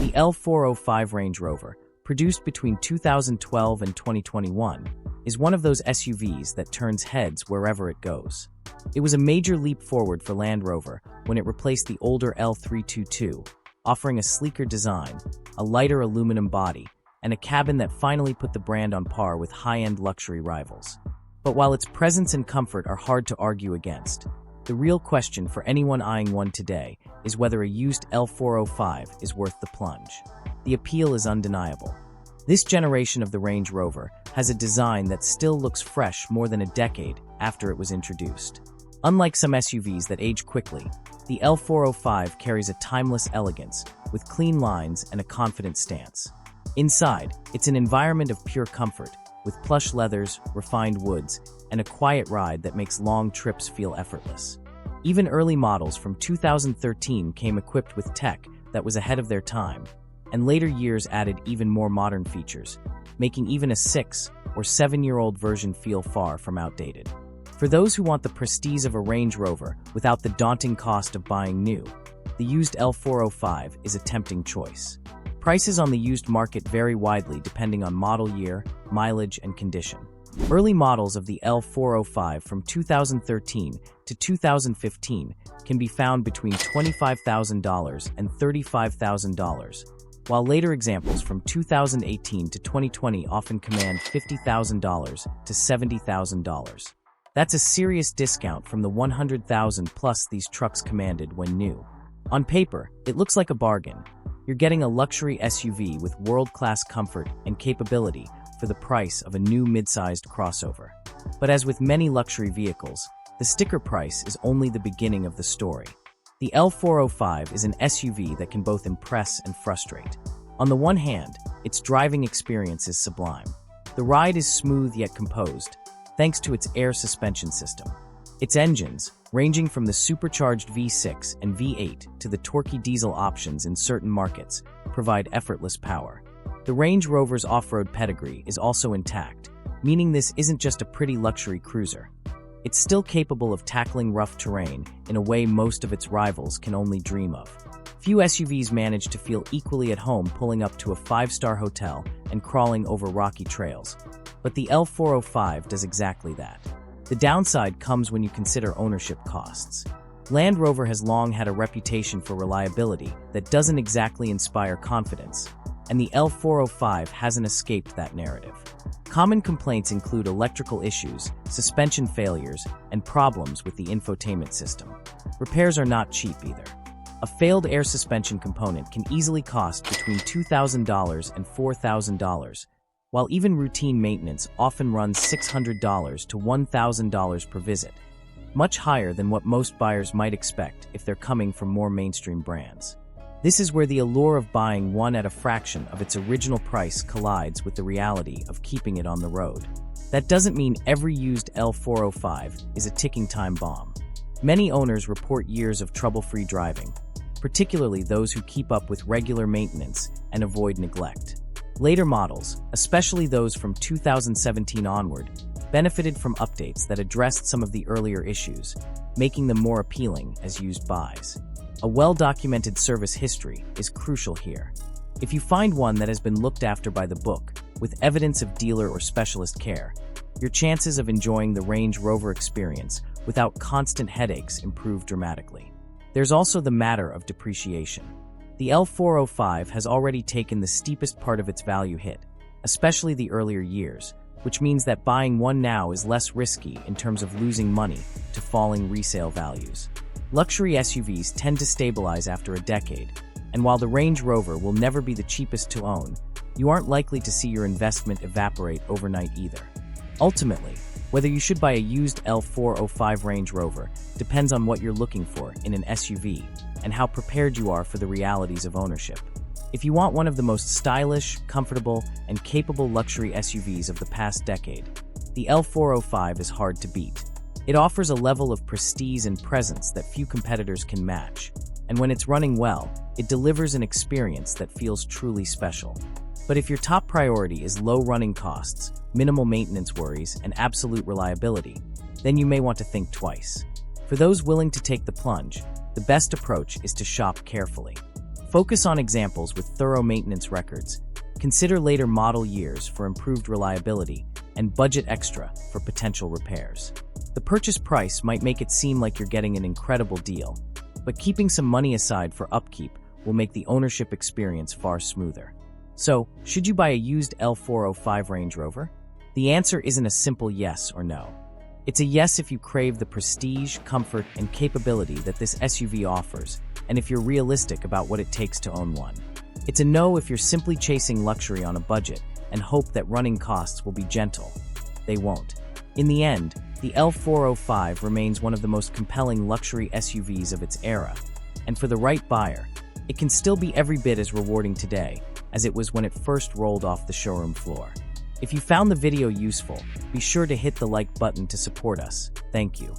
The L405 Range Rover, produced between 2012 and 2021, is one of those SUVs that turns heads wherever it goes. It was a major leap forward for Land Rover when it replaced the older L322, offering a sleeker design, a lighter aluminum body, and a cabin that finally put the brand on par with high-end luxury rivals. But while its presence and comfort are hard to argue against, the real question for anyone eyeing one today is whether a used L405 is worth the plunge. The appeal is undeniable. This generation of the Range Rover has a design that still looks fresh more than a decade after it was introduced. Unlike some SUVs that age quickly, the L405 carries a timeless elegance with clean lines and a confident stance. Inside, it's an environment of pure comfort, with plush leathers, refined woods, and a quiet ride that makes long trips feel effortless. Even early models from 2013 came equipped with tech that was ahead of their time, and later years added even more modern features, making even a 6- or 7-year-old version feel far from outdated. For those who want the prestige of a Range Rover without the daunting cost of buying new, the used L405 is a tempting choice. Prices on the used market vary widely depending on model year, mileage, and condition. Early models of the L405 from 2013 to 2015 can be found between $25,000 and $35,000, while later examples from 2018 to 2020 often command $50,000 to $70,000. That's a serious discount from the $100,000 plus these trucks commanded when new. On paper, it looks like a bargain. You're getting a luxury SUV with world-class comfort and capability for the price of a new mid-sized crossover. But as with many luxury vehicles, the sticker price is only the beginning of the story. The L405 is an SUV that can both impress and frustrate. On the one hand, its driving experience is sublime. The ride is smooth yet composed, thanks to its air suspension system. Its engines, ranging from the supercharged V6 and V8 to the torquey diesel options in certain markets, provide effortless power. The Range Rover's off-road pedigree is also intact, meaning this isn't just a pretty luxury cruiser. It's still capable of tackling rough terrain in a way most of its rivals can only dream of. Few SUVs manage to feel equally at home pulling up to a 5-star hotel and crawling over rocky trails. But the L405 does exactly that. The downside comes when you consider ownership costs. Land Rover has long had a reputation for reliability that doesn't exactly inspire confidence, and the L405 hasn't escaped that narrative. Common complaints include electrical issues, suspension failures, and problems with the infotainment system. Repairs are not cheap either. A failed air suspension component can easily cost between $2,000 and $4,000, while even routine maintenance often runs $600 to $1,000 per visit, much higher than what most buyers might expect if they're coming from more mainstream brands. This is where the allure of buying one at a fraction of its original price collides with the reality of keeping it on the road. That doesn't mean every used L405 is a ticking time bomb. Many owners report years of trouble-free driving, particularly those who keep up with regular maintenance and avoid neglect. Later models, especially those from 2017 onward, benefited from updates that addressed some of the earlier issues, making them more appealing as used buys. A well-documented service history is crucial here. If you find one that has been looked after by the book, with evidence of dealer or specialist care, your chances of enjoying the Range Rover experience without constant headaches improve dramatically. There's also the matter of depreciation. The L405 has already taken the steepest part of its value hit, especially the earlier years, which means that buying one now is less risky in terms of losing money to falling resale values. Luxury SUVs tend to stabilize after a decade, and while the Range Rover will never be the cheapest to own, you aren't likely to see your investment evaporate overnight either. Ultimately, whether you should buy a used L405 Range Rover depends on what you're looking for in an SUV and how prepared you are for the realities of ownership. If you want one of the most stylish, comfortable, and capable luxury SUVs of the past decade, the L405 is hard to beat. It offers a level of prestige and presence that few competitors can match, and when it's running well, it delivers an experience that feels truly special. But if your top priority is low running costs, minimal maintenance worries, and absolute reliability, then you may want to think twice. For those willing to take the plunge, the best approach is to shop carefully. Focus on examples with thorough maintenance records. Consider later model years for improved reliability, and budget extra for potential repairs. The purchase price might make it seem like you're getting an incredible deal, but keeping some money aside for upkeep will make the ownership experience far smoother. So, should you buy a used L405 Range Rover? The answer isn't a simple yes or no. It's a yes if you crave the prestige, comfort, and capability that this SUV offers, and if you're realistic about what it takes to own one. It's a no if you're simply chasing luxury on a budget and hope that running costs will be gentle. They won't. In the end, the L405 remains one of the most compelling luxury SUVs of its era, and for the right buyer, it can still be every bit as rewarding today as it was when it first rolled off the showroom floor. If you found the video useful, be sure to hit the like button to support us. Thank you.